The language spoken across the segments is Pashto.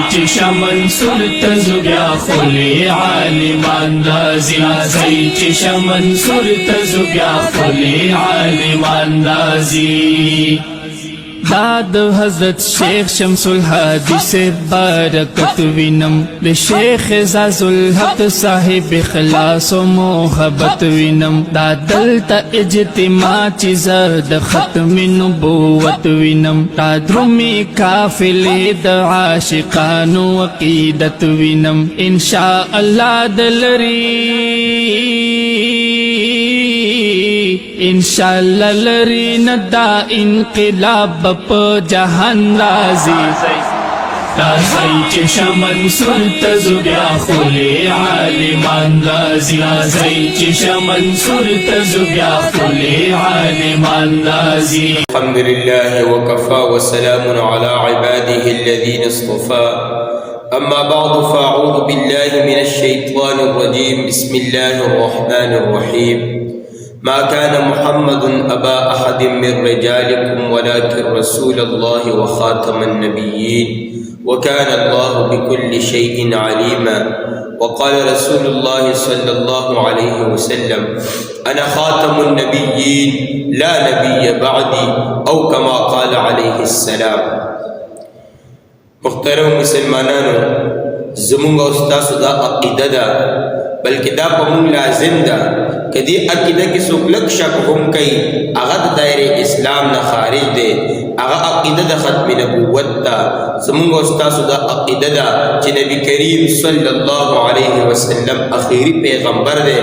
چشا منصور تزبیا خلی عالمان رازی رازی چشا منصور تزبیا خلی عالمان رازی داد حضرت شیخ شمس الحادی سے برکت وینم د شیخ اعزاز الحق صاحب اخلاص و محبت وینم دا دلتا اجتماع چیز د ختم نبوت وینم دا درمی کافلی د عاشقانو عقیدت وینم انشاء اللہ دلری انشاءاللہ لری ندا انقلاب پا جہان رازی رازی چشا منصور تزبیا خلی عالمان رازی رازی چشا منصور تزبیا خلی عالمان رازی الحمد لله وكفى وسلام على عباده الذين اصطفى أما بعد فأعوذ بالله من الشيطان الرجيم بسم الله الرحمن الرحيم ما كان محمد أبا أحد من رجالكم ولكن رسول الله وخاتم النبيين وكان الله بكل شيء عليما وقال رسول الله صلى الله عليه وسلم أنا خاتم النبيين لا نبي بعدي أو كما قال عليه السلام. محترم مسلمانانو زمونږ او ستاسو دا عقیده ده بلکې دا په مونږ لازم ده که دې عقیده کې څوک لږ شک هم کوي هغه د دایرې اسلام نه خارج دی هغه عقیده د ختم نبوت ده. زمونږ او ستاسو دا عقیده ده چې نبی کریم صلی الله علیه وسلم اخیری پیغمبر دی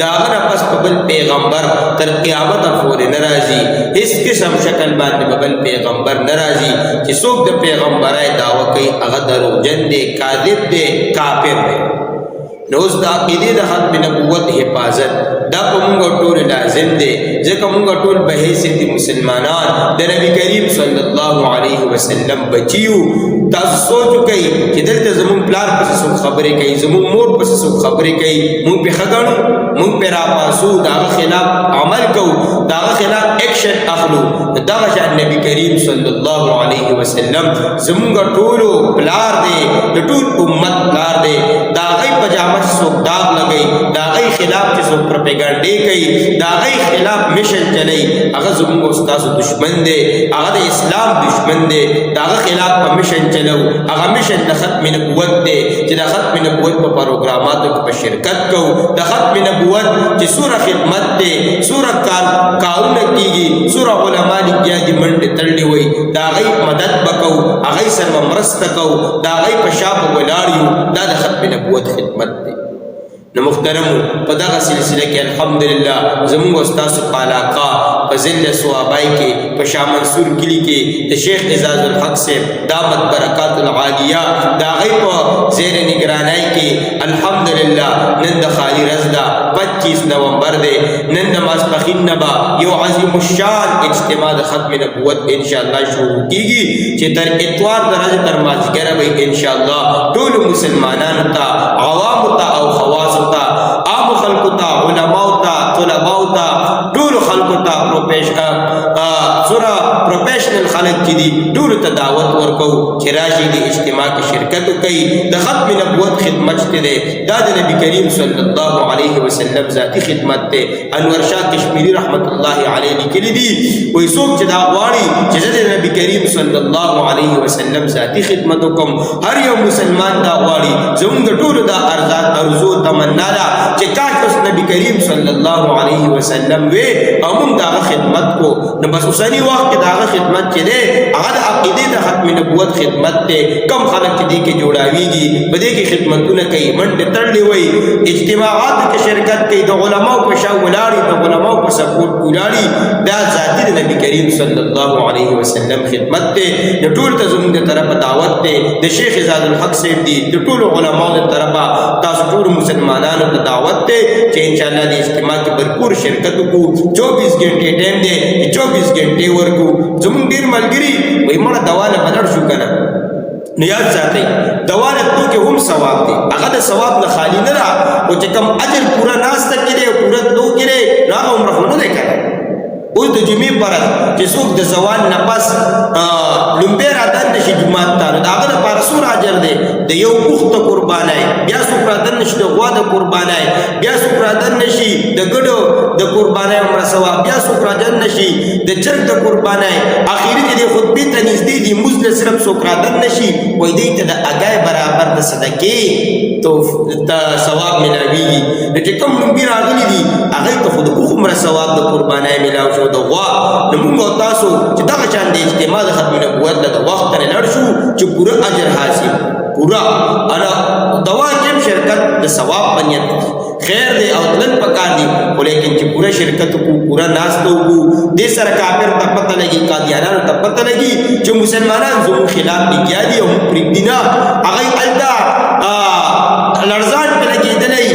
د هغه نه پس په بل پیغمبر تر قیامته پورې نه راځي هېڅ قسم شکل باندې به بل پیغمبر نه راځي چې څوک د پیغمبرۍ دعوه کوي هغه دروغجن دی کاذب دی کافر دی. نو اوس د عقیدې د ختم نبوت حفاظت دا په مونږ ټول لازم دی ځکه مونږ ټول په حیثیت مسلمانان د نبی کریم صلی الله علیه وسلم بچیو. تاسو سوچ وکئ چې دلته زمونږ پلار پسې څوک خبرې کوي زمونږ مور پسې څوک خبرې کوي مونږ پې ښه ګڼو مونږ پې راپاسو د هغه خلاف عمل کوو د هغه خلاف ایکشن اخلو. دغه شان نبی کریم صلی الله علیه وسلم زمونږ ټولو پلار دی د ټول امت پلار دی د هغوی په جامه چې څوک داغ لګوي د هغوی خلاف چې څوک پروپیګنډې کوي د هغوی خلاف مشن چلوي هغه زمونږ او ستاسو دشمن دی هغه د اسلام دشمن دی د هغه خلاف په مشن چلو هغه مشن د ختم نبوت دی چې د ختم نبوت په پروګراماتو کې په شرکت کوو د ختم نبوت چې څومره خدمت دی څومره کارونه کېږي څومره علما لګیا دي منډې تړلې وي د هغوی مدد به کوو هغوی سره به مرسته کوو د هغوی په شا به ولاړ یو دا د ختم نبوت خدمت دی. نو محترمو په دغه سلسله کې الحمدلله زمونږ او ستاسو په علاقه په ضلع صوابۍ کې په شاه منصور کلي کې د شیخ اعزاز الحق صاحب دامت برکات العالیه د هغوی په زیر نگرانی کې الحمدلله نن د خالي رز ده 25 نومبر دی نن د ماسپښین نه به یو عظیم الشان اجتماع د ختم نبوت انشاءالله شروع کېږي چې تر اتوار د ورځې تر مازدیګره به انشاءالله ټولو مسلمانانو ته عوامو ته او خواصو ته عام خلکو ته علماو ته طلباو ته ټولو خلکو ته پروفیشنل خلک چې دي ټولو ته دعوت ورکوو چې راشي د اجتماع کې شرکت وکړي. د ختم نبوت خدمت چې دی دا د نبی کریم صلی الله علیه وسلم ذاتی خدمت دی. انور شاه کشمیری رحمت الله علیه لیکلي دي وایي څوک چې دا غواړي چې زه د نبی کریم صلی الله علیه وسلم ذاتی خدمت وکړم هر یو مسلمان دا غواړي زموږ د ټولو دا ارزو تمنا ده چې کاش اوس نبی کریم صلی الله علیه وسلم وی او موږ د هغه خدمت کو. نو بس اوسني وخت کې د هغه خدمت چې دی هغه د عقیدې د ختم نبوت خدمت دی. کم خلک چې دې کې جوړاویږي په دې کې خدمتونه کوي منډې تړلې وي اجتماعاتو کې شرکت کوي د علماو په شا ولاړي د علماو په سپورټ ولاړي دا ذاتي د نبی کریم صلی الله علیه وسلم خدمت دی. د ټول ته زموږ د طرفه دعوت دی د شیخ اعزاز الحق صاحب دی د ټولو علماو د طرفه تاسو ټول مسلمانانو ته دعوت دی چې انشاءالله د اجتماع کې بھرپور شرکت وکړو. 24 غنټې ټایم دی 24 غنټې ورکو. زموږ ډېر ملګري وایي مړه دوا نه بدل شو که نه نو یاد ساتئ دوا نه تو کې هم ثواب دی هغه د ثواب نه خالی نه ده او چې کوم اجر پوره ناسته کې دی پوره تلو کې دی نو هغه عمره خو نه دی که نه اوس د جمعې فرض چې څوک د زوال نه پس لومبی رادن نشي جومات ته نو د هغه لپاره څومره اجر دی د یو اوښ ته قربانای بیا څوک رادن نشي د غوا د قربانای بیا څوک رادن نشي د ګډو د قربانای عمره ثواب بیا څوک رادن نشي د چرګ د قربانای اخیری چې د خطبې ته نږدې دي مونځ له صرف څوک رادن نشي وایي دوی ته د اګای برابر د صدقې ثواب ملاویږي چې کوم لومبي راغلي دي هغوی ته خو د اوښ عمره ثواب د قربانای ملاو شو د غوا نو مونږ او تاسو چې دغه شان د اجتماع د ختم نبوت له د وخت نه لړ شو چې پوره اجر حاصل پورا انا دوا کې شرکت د ثواب بنیت خیر دی او تلل پکار دی ولیکن چې پورا شرکت کو پورا ناس تو کو دې سره کافر ته پته لګي قادیانانو ته پته لګي چې مسلمانان زموږ خلاف لګیا دي او پرېږدي هغه الدا لړزان په لګېدلی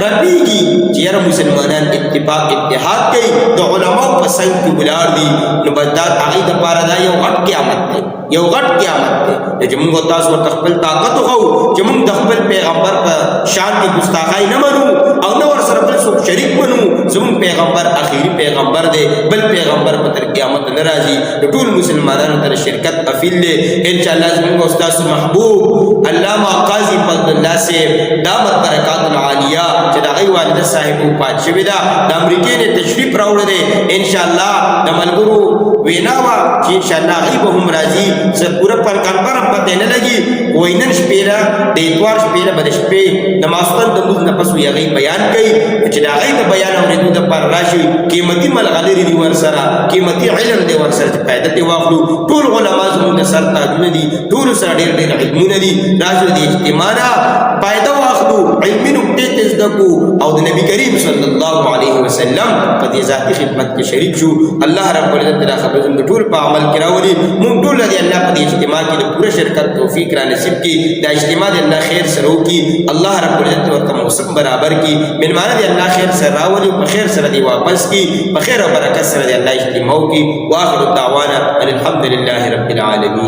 رپیږي چې یاره مسلمانان اتفاق اتحاد کوي د علماو په څنګ کې ولاړ دي نو بس دا هغوی دپاره دا یو غټ قیامت دی یو غټ قیامت دی چې موږ تاسو ورته خپل طاقت وښو چې موږ د خپل پیغمبر په شان کې ګستاخی نه منو او نه ورسره بل څوک شریک منو زموږ پیغمبر اخیری پیغمبر دی بل پیغمبر به تر قیامت نه راځي د ټول مسلمانانو ته شرکت اپیل دی انشاءالله زموږ استاد محبوب علامه قاضي فضل الله صاحب دامت برکات العالیه چې د هغوی والده صاحب وفات شوې ده د امریکې نه تشریف راوړی دی انشاءالله د ملګرو وینا وه چې انشاءالله هغوی به هم راځي زه پوره پر کنفرم پته نه لګي وایي نن شپې ده د اتوار شپې ده به د شپې د ماسخوتن د لمونځ نه پس وي هغوی بیان کوي چې د هغوی د بیان اورېدو دپاره راشي قیمتي ملغلرې دي ورسره قیمتي علم دی ورسره چې فایده ترې واخلو ټول علما زموږ د سر تاجونه دي ټولو سره ډېر ډېر علمونه دي راشو د اجتماع نه فایده واخلو علمي نکتې ته زده کړو او د نبي کریم صلی الله علیه وسلم په دې ذاتي خدمت کې شریک شو الله رب العزت دا خبره زموږ ټول په عمل کې راولي موږ ټول د الله په دې اجتماع کې د پوره شرکت توفیق را نصیب کړي دا اجتماع د الله خیر سره وکړي الله رب العزت ورته موسم برابر کړي مېلمانه د الله خیر سره راولي په خیر سره دی واپس کړي په خیر او برکت سره د الله اجتماع وکړي واخر دعوانا الحمد لله رب العالمین